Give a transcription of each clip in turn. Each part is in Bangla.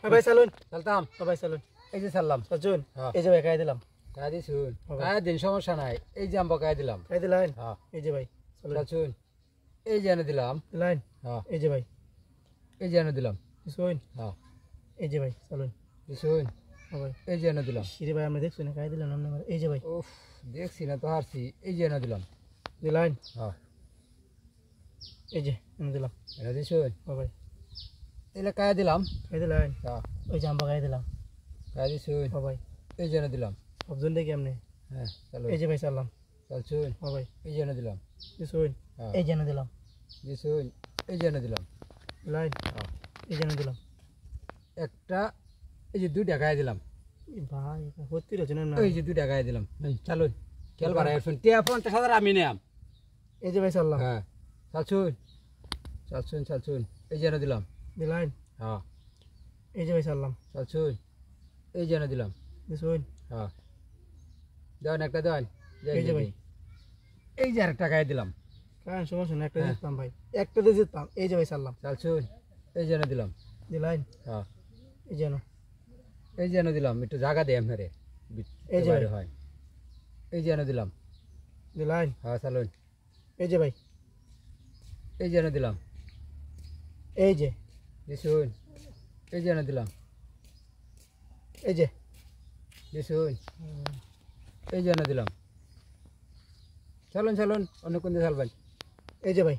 ভাই চালুন চলতাম ভাই চালুন এই যে চাললাম চাচুন হ্যাঁ এই যে ভাই খাই দিলাম কাজ দিছুন কাজ দিন সমস্যা নাই এই যে আম্বা কাজ দিলাম খাই দিলেন হ্যাঁ এই যে ভাই চালুন চলছুন এই যে এনে দিলাম দিলেন হ্যাঁ এই যে ভাই এই যে এনে দিলাম দিছুন হ্যাঁ এই যে ভাই চালুন দিছুন ভাই এই যে এনে দিলাম শিরে ভাই আমরা দেখছুন খাই দিলাম আপনার এই যে ভাই উফ দেখছি না তো হারছি এই যে এনে দিলাম দিলেন হ্যাঁ এই যে এনে দিলাম এনে দিছুন ভাই এলে কাজ দিলাম খাই দিলেন হ্যাঁ ওই যে আম্বা খাই দিলাম কাজ দিছুন ভাই এই যে এনে দিলাম সবজন দেখি আপনি হ্যাঁ চলো এই যে ভাই চাললাম চলছুন ভাই এই যে এনে দিলাম দিছুন হ্যাঁ এই যে এনে দিলাম দিছুন এই যে এনে দিলাম দিলেন হ্যাঁ এই যে এনে দিলাম একটা এই যে 2 টাকা দিলাম ভাই হতে রয়েছে না এই যে 2 টাকা দিলাম চলুন খেল বাড়াই শুন টিয়া 50,000 আমি নেম এই যে ভাই চাললাম হ্যাঁ চলছুন চলছুন চলছুন এই যে এনে দিলাম দিলেন হ্যাঁ এই যে ভাই চাললাম চলছুন এই যে এনে দিলাম দিছুন হ্যাঁ দেন একটা দেন এই যে ভাই এই যে আরেকটা টাকা দিলাম কারণ সমস্যা না একটা জিততাম ভাই একটা দিয়ে জিততাম এই যে ভাই চাললাম চলছুন এই যে এনে দিলাম দিলেন হ্যাঁ এই যে এই যে এনে দিলাম একটু জায়গা দে আপনারে এই যে বাইরে হয় এই যে এনে দিলাম দিলেন হ্যাঁ চলুন এই যে ভাই এই যে এনে দিলাম এই যে দিছুন এই যে এনে দিলাম এই যে দিছুন এই যে এনে দিলাম চলুন চলুন অন্য কোন দিয়ে চালবেন এই যে ভাই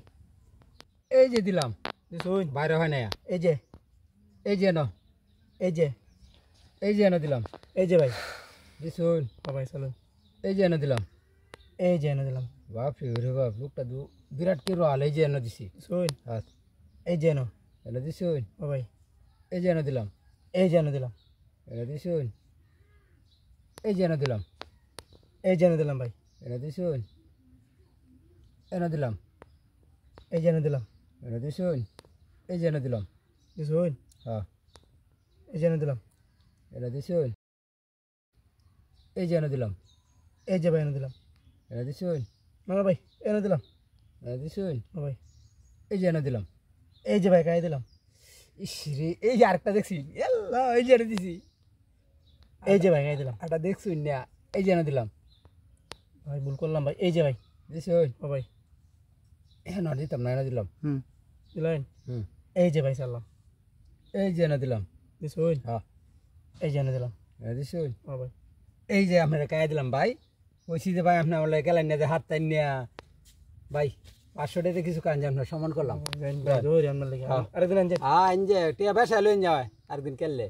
এই যে দিলাম দিছুন বাইরে হয় না এই যে এই যে এনো এই যে এই যে এনে দিলাম এই যে ভাই দিছুন ভাই চালুন এই যে এনে দিলাম এই যে এনে দিলাম বাপ রে বাপ লোকটা বিরাট কি রোয়াল এই যে এনে দিছি দিছুন হ্যাঁ এই যে এনে দিছুন ভাই এই যে এনে দিলাম এই যে এনে দিলাম এনে দিছুন এই যে এনে দিলাম এই যে এনে দিলাম ভাই এনে দিছুন এনে দিলাম এই যে এনে দিলাম এনে দিছুন এই যে এনে দিলাম দিছুন হ্যাঁ এই যে এনে দিলাম এনে দিছুন এই যে এনে দিলাম এই যে ভাই এনে দিলাম এনে দিছুন না ভাই এনে দিলাম এনে দিছুন ভাই এই যে এনে দিলাম এই যে ভাই খাই দিলাম ইস রে এই যে আরেকটা দেখছি আল্লাহ এই যে এনে দিছি এই যে ভাই খাই দিলাম আটা দেখছুন না এই যে এনে দিলাম ভাই ভুল করলাম ভাই এই যে ভাই দিছুন ভাই এখন আর দিতাম না এনে দিলাম দিলেন হুম এই যে ভাই চাললাম এই যে এনে দিলাম দিছুন হ্যাঁ এই যে এনে দিলাম এনে দিছুন ভাই এই যে আপনারা কায় দিলাম ভাই কইছি যে ভাই আপনার বলে গেলেন না যে হাত টাইন নিয়া ভাই 500 টাকা কিছু কান আপনার সমান করলাম ধরে আপনার লেগে আরেকদিন আনছে হ্যাঁ যে টিয়া বেসা লইন যায় আরেকদিন কেললে